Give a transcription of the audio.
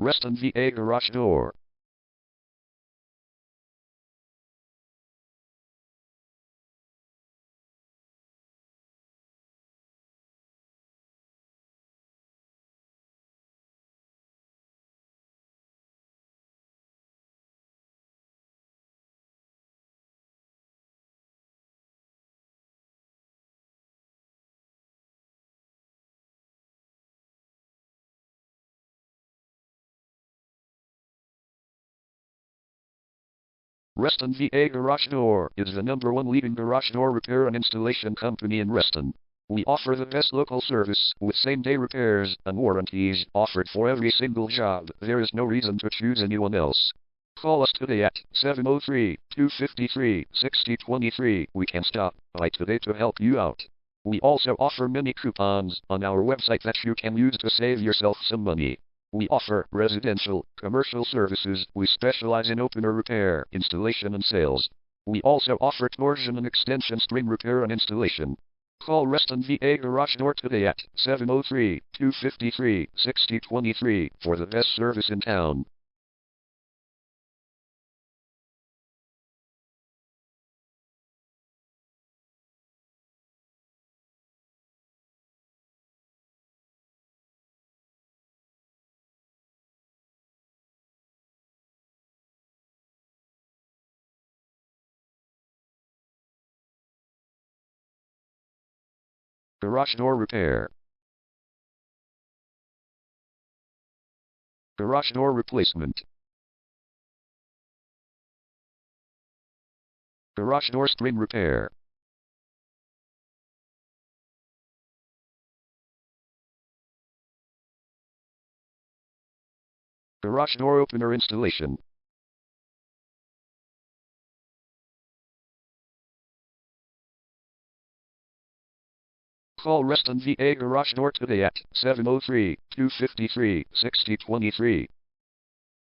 Reston VA garage door. Reston VA Garage Door is the #1 leading garage door repair and installation company in Reston. We offer the best local service with same-day repairs and warranties offered for every single job. There is no reason to choose anyone else. Call us today at 703-253-6023. We can stop by today to help you out. We also offer many coupons on our website that you can use to save yourself some money. We offer residential, commercial services. We specialize in opener repair, installation and sales. We also offer torsion and extension string repair and installation. Call Reston VA Garage Door today at 703-253-6023 for the best service in town. Garage door repair. Garage door replacement. Garage door string repair. Garage door opener installation. Call Reston VA Garage Door today at 703-253-6023.